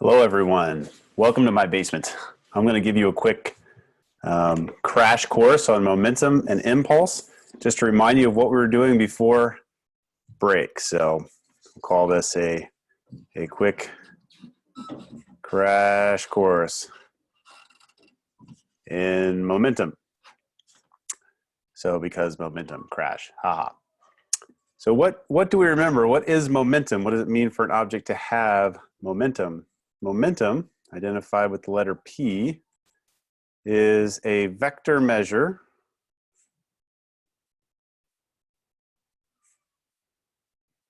Hello, everyone. Welcome to my basement. I'm going to give you a quick crash course on momentum and impulse, just to remind you of what we were doing before break. So we'll call this a quick crash course in momentum. So because momentum, crash, haha. So what do we remember? What is momentum? What does it mean for an object to have momentum? Momentum, identified with the letter P, is a vector measure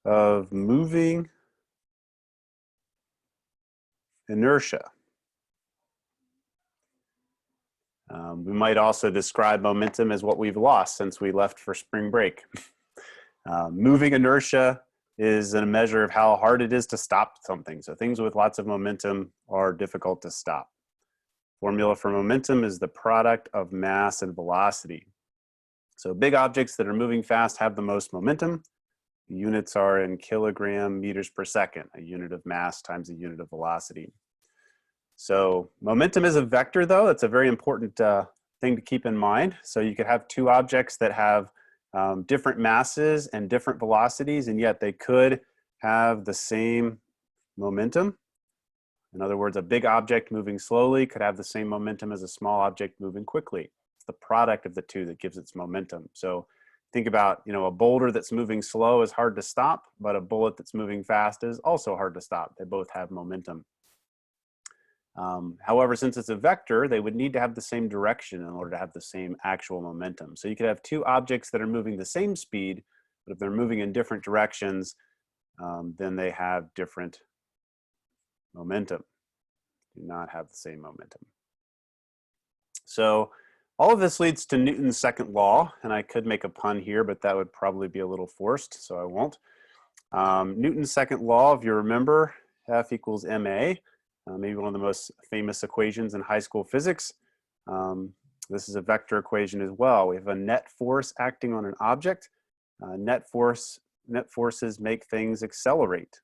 of moving inertia. We might also describe momentum as what we've lost since we left for spring break. Moving inertia is a measure of how hard it is to stop something. So things with lots of momentum are difficult to stop. Formula for momentum is the product of mass and velocity. So big objects that are moving fast have the most momentum. The units are in kilogram meters per second, a unit of mass times a unit of velocity. So momentum is a vector, though. That's a very important thing to keep in mind. So you could have two objects that have different masses and different velocities, and yet they could have the same momentum. In other words, a big object moving slowly could have the same momentum as a small object moving quickly. It's the product of the two that gives its momentum. So think about, a boulder that's moving slow is hard to stop, but a bullet that's moving fast is also hard to stop. They both have momentum. However, since it's a vector, they would need to have the same direction in order to have the same actual momentum. So you could have two objects that are moving the same speed, but if they're moving in different directions, then they have different momentum. Do not have the same momentum. So all of this leads to Newton's second law, and I could make a pun here, but that would probably be a little forced, so I won't. Newton's second law, if you remember, F equals ma. Maybe one of the most famous equations in high school physics. This is a vector equation as well. We have a net force acting on an object. Net forces make things accelerate.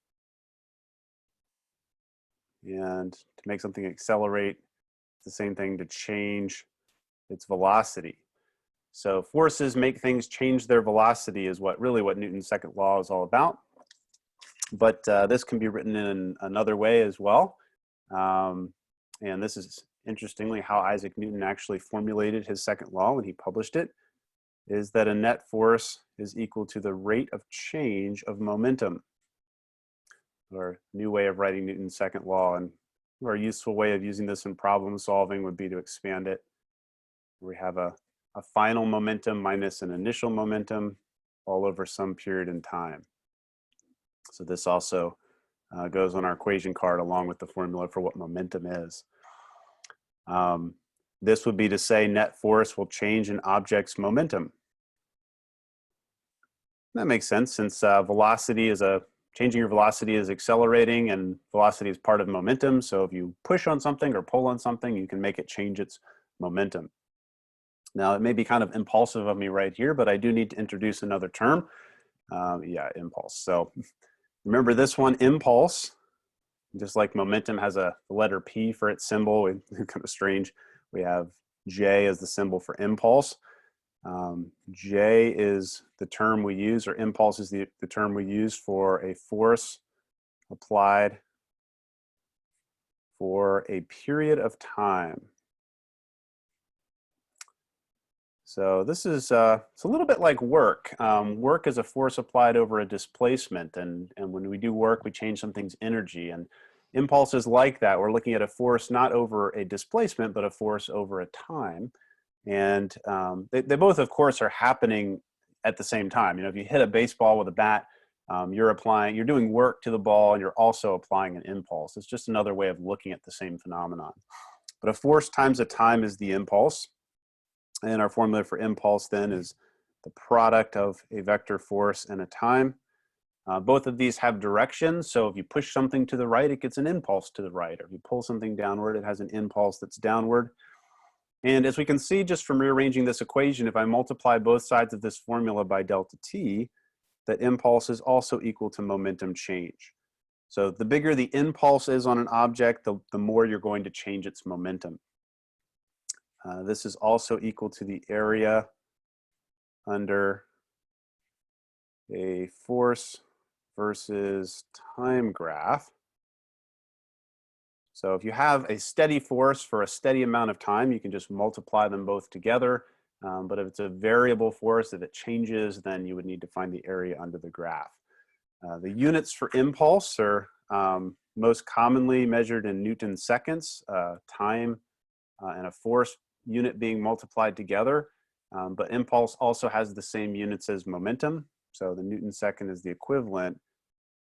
And to make something accelerate, it's the same thing to change its velocity. So forces make things change their velocity is really what Newton's second law is all about. But this can be written in another way as well. And this is interestingly how Isaac Newton actually formulated his second law when he published it, is that a net force is equal to the rate of change of momentum. Or a new way of writing Newton's second law, and a useful way of using this in problem solving would be to expand it. We have a final momentum minus an initial momentum all over some period in time. So this also goes on our equation card along with the formula for what momentum is. This would be to say net force will change an object's momentum. That makes sense since changing your velocity is accelerating and velocity is part of momentum. So if you push on something or pull on something, you can make it change its momentum. Now it may be kind of impulsive of me right here, but I do need to introduce another term. Impulse. So remember this one, impulse, just like momentum has a letter P for its symbol, kind of strange. We have J as the symbol for impulse. J is the term we use, or impulse is the term we use for a force applied for a period of time. So this is it's a little bit like work. Work is a force applied over a displacement, and when we do work, we change something's energy. And impulse is like that. We're looking at a force not over a displacement, but a force over a time. And they both, of course, are happening at the same time. If you hit a baseball with a bat, you're doing work to the ball, and you're also applying an impulse. It's just another way of looking at the same phenomenon. But a force times a time is the impulse. And our formula for impulse then is the product of a vector force and a time. Both of these have directions. So if you push something to the right, it gets an impulse to the right. Or if you pull something downward, it has an impulse that's downward. And as we can see just from rearranging this equation, if I multiply both sides of this formula by delta t, that impulse is also equal to momentum change. So the bigger the impulse is on an object, the more you're going to change its momentum. This is also equal to the area under a force versus time graph. So if you have a steady force for a steady amount of time, you can just multiply them both together. But if it's a variable force, if it changes, then you would need to find the area under the graph. The units for impulse are most commonly measured in Newton seconds, time and a force unit being multiplied together. But impulse also has the same units as momentum. So the Newton second is the equivalent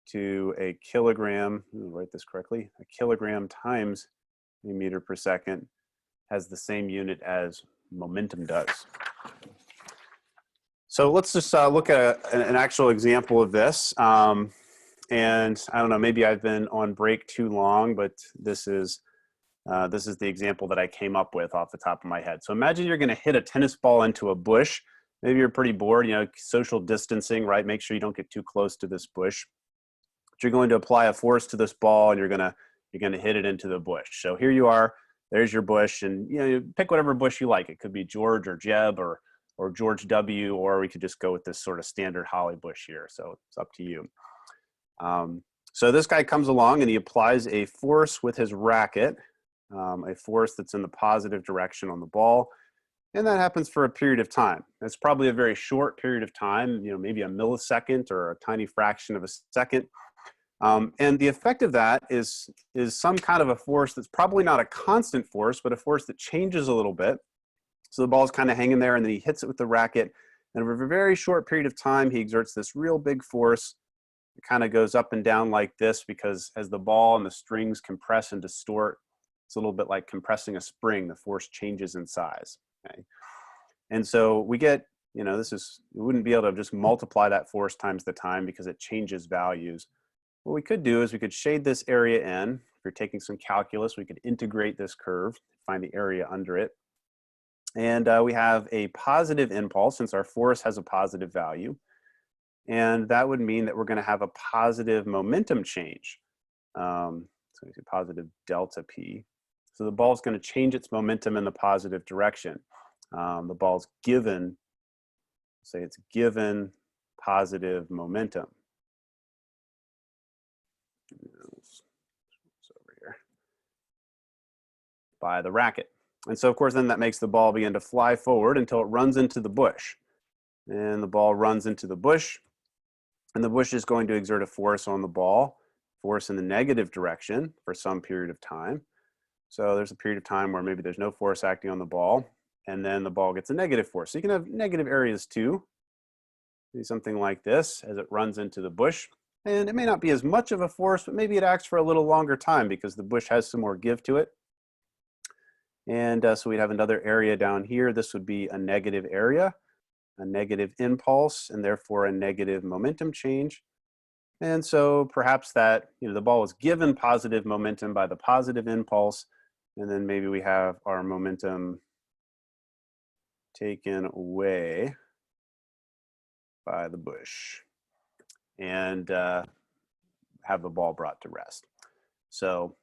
to a kilogram, let me write this correctly, a kilogram times a meter per second has the same unit as momentum does. So let's just look at an actual example of this. And I don't know, maybe I've been on break too long, but this is the example that I came up with off the top of my head. So imagine you're gonna hit a tennis ball into a bush. Maybe you're pretty bored, you know, social distancing, right? Make sure you don't get too close to this bush. But you're going to apply a force to this ball and you're gonna hit it into the bush. So here you are, there's your bush, and you know, you pick whatever bush you like. It could be George or Jeb or George W, or we could just go with this sort of standard holly bush here. So it's up to you. So this guy comes along and he applies a force with his racket, a force that's in the positive direction on the ball. And that happens for a period of time. It's probably a very short period of time, you know, maybe a millisecond or a tiny fraction of a second. And the effect of that is some kind of a force that's probably not a constant force, but a force that changes a little bit. So the ball's kind of hanging there and then he hits it with the racket. And over a very short period of time, he exerts this real big force. It kind of goes up and down like this because as the ball and the strings compress and distort, it's a little bit like compressing a spring. The force changes in size. Okay. And so we get, you know, we wouldn't be able to just multiply that force times the time because it changes values. What we could do is we could shade this area in. If you're taking some calculus, we could integrate this curve, find the area under it. And we have a positive impulse since our force has a positive value. And that would mean that we're going to have a positive momentum change. So we see positive delta P. So the ball is going to change its momentum in the positive direction. The ball's given, say it's given positive momentum. It's over here. By the racket. And so of course then that makes the ball begin to fly forward until it runs into the bush. And the ball runs into the bush. And the bush is going to exert a force on the ball, force in the negative direction for some period of time. So there's a period of time where maybe there's no force acting on the ball, and then the ball gets a negative force. So you can have negative areas too. Maybe something like this as it runs into the bush. And it may not be as much of a force, but maybe it acts for a little longer time because the bush has some more give to it. And so we'd have another area down here. This would be a negative area, a negative impulse, and therefore a negative momentum change. And so perhaps that, you know, the ball was given positive momentum by the positive impulse, and then maybe we have our momentum taken away by the bush and have the ball brought to rest. So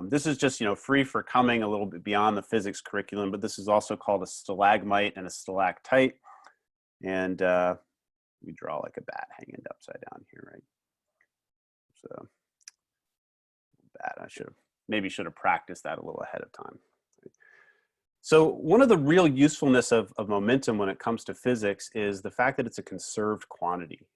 this is just, you know, free for coming a little bit beyond the physics curriculum, but this is also called a stalagmite and a stalactite. And we draw like a bat hanging upside down here, right? So bat, maybe should have practiced that a little ahead of time. So one of the real usefulness of momentum when it comes to physics is the fact that it's a conserved quantity.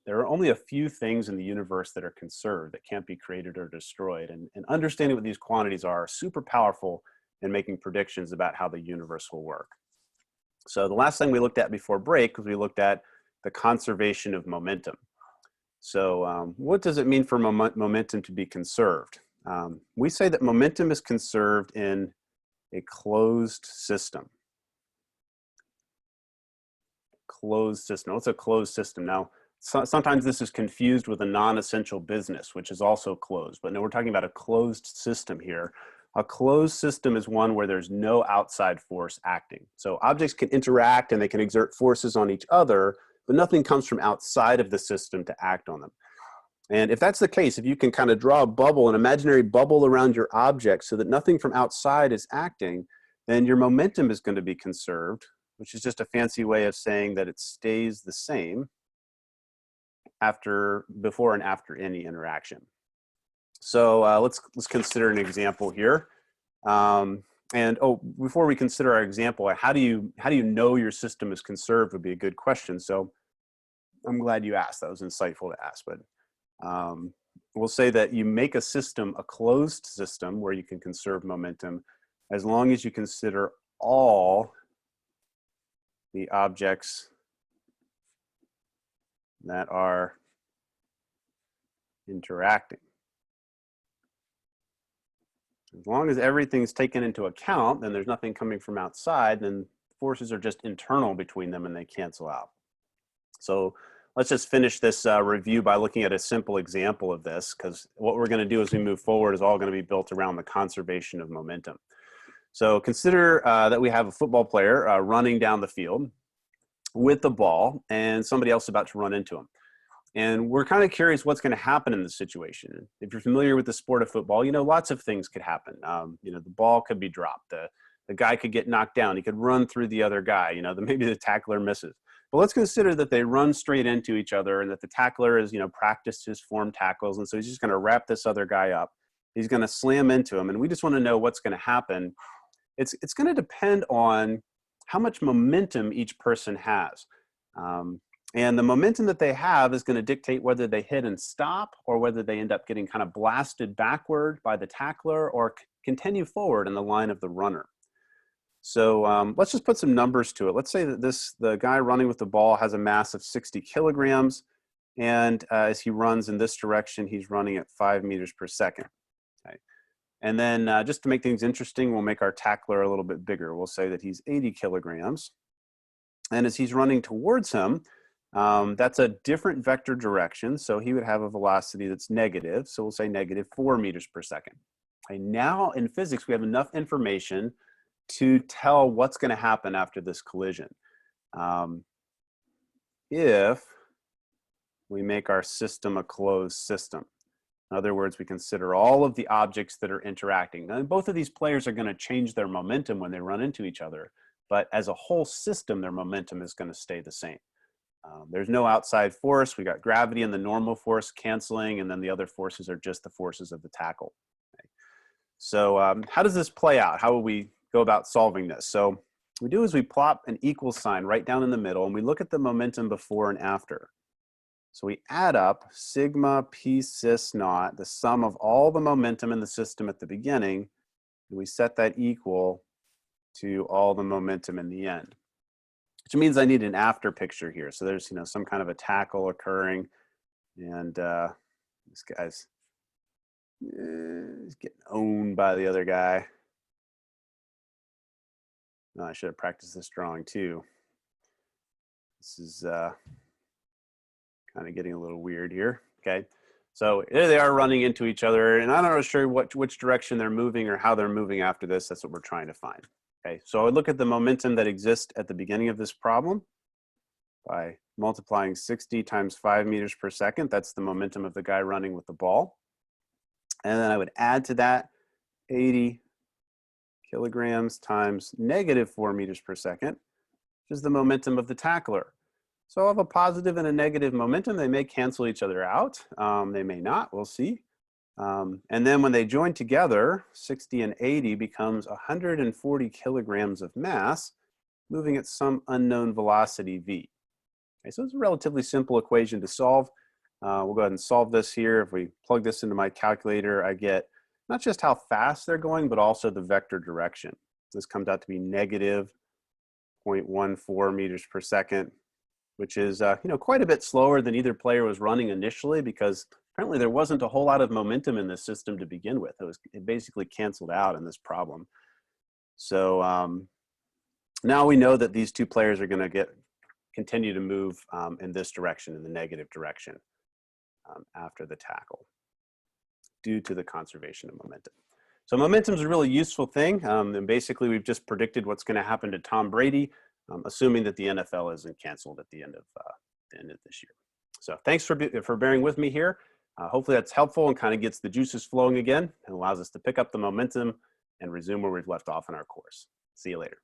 There are only a few things in the universe that are conserved, that can't be created or destroyed. And understanding what these quantities are super powerful in making predictions about how the universe will work. So the last thing we looked at before break was we looked at the conservation of momentum. So what does it mean for momentum to be conserved? We say that momentum is conserved in a closed system. Closed system. What's a closed system? Now, sometimes this is confused with a non-essential business, which is also closed. But no, we're talking about a closed system here. A closed system is one where there's no outside force acting. So objects can interact and they can exert forces on each other, but nothing comes from outside of the system to act on them. And if that's the case, if you can kind of draw a bubble, an imaginary bubble around your object so that nothing from outside is acting, then your momentum is going to be conserved, which is just a fancy way of saying that it stays the same before and after any interaction. So let's consider an example here. And before we consider our example, how do you know your system is conserved would be a good question. So I'm glad you asked. That was insightful to ask. But we'll say that you make a system a closed system where you can conserve momentum as long as you consider all the objects that are interacting. As long as everything's taken into account, then there's nothing coming from outside, then forces are just internal between them and they cancel out. So let's just finish this review by looking at a simple example of this, because what we're going to do as we move forward is all going to be built around the conservation of momentum. So consider that we have a football player running down the field with the ball and somebody else about to run into him. And we're kind of curious what's going to happen in this situation. If you're familiar with the sport of football, you know, lots of things could happen. You know, the ball could be dropped. The guy could get knocked down. He could run through the other guy. You know, maybe the tackler misses. But let's consider that they run straight into each other and that the tackler has, you know, practiced his form tackles. And so he's just going to wrap this other guy up. He's going to slam into him. And we just want to know what's going to happen. It's going to depend on how much momentum each person has. And the momentum that they have is going to dictate whether they hit and stop or whether they end up getting kind of blasted backward by the tackler or continue forward in the line of the runner. So let's just put some numbers to it. Let's say that the guy running with the ball has a mass of 60 kilograms. And as he runs in this direction, he's running at 5 meters per second. Okay. And then just to make things interesting, we'll make our tackler a little bit bigger. We'll say that he's 80 kilograms. And as he's running towards him, that's a different vector direction. So he would have a velocity that's negative. So we'll say negative 4 meters per second. Okay, now in physics, we have enough information to tell what's going to happen after this collision. If we make our system a closed system. In other words, we consider all of the objects that are interacting. Now, both of these players are going to change their momentum when they run into each other, but as a whole system, their momentum is going to stay the same. There's no outside force. We got gravity and the normal force canceling, and then the other forces are just the forces of the tackle. Okay. So how does this play out? How will we go about solving this? So what we do is we plop an equal sign right down in the middle, and we look at the momentum before and after. So we add up sigma p cis naught, the sum of all the momentum in the system at the beginning, and we set that equal to all the momentum in the end. Which means I need an after picture here. So there's, you know, some kind of a tackle occurring, and this guy's he's getting owned by the other guy. Oh, I should have practiced this drawing too. This is kind of getting a little weird here. Okay, so there they are running into each other, and I'm not sure which direction they're moving or how they're moving after this. That's what we're trying to find. Okay, so I look at the momentum that exists at the beginning of this problem by multiplying 60 times 5 meters per second. That's the momentum of the guy running with the ball. And then I would add to that 80 kilograms times negative 4 meters per second, which is the momentum of the tackler. So I'll have a positive and a negative momentum. They may cancel each other out. They may not, we'll see. And then when they join together, 60 and 80 becomes 140 kilograms of mass moving at some unknown velocity v. Okay, so it's a relatively simple equation to solve. We'll go ahead and solve this here. If we plug this into my calculator, I get not just how fast they're going, but also the vector direction. This comes out to be negative 0.14 meters per second, which is you know, quite a bit slower than either player was running initially, because apparently there wasn't a whole lot of momentum in this system to begin with. It basically canceled out in this problem. So now we know that these two players are going to continue to move in this direction, in the negative direction, after the tackle, due to the conservation of momentum. So momentum is a really useful thing, and basically we've just predicted what's going to happen to Tom Brady, assuming that the NFL isn't canceled at the end of this year. So thanks for bearing with me here. Hopefully that's helpful and kind of gets the juices flowing again and allows us to pick up the momentum and resume where we've left off in our course. See you later.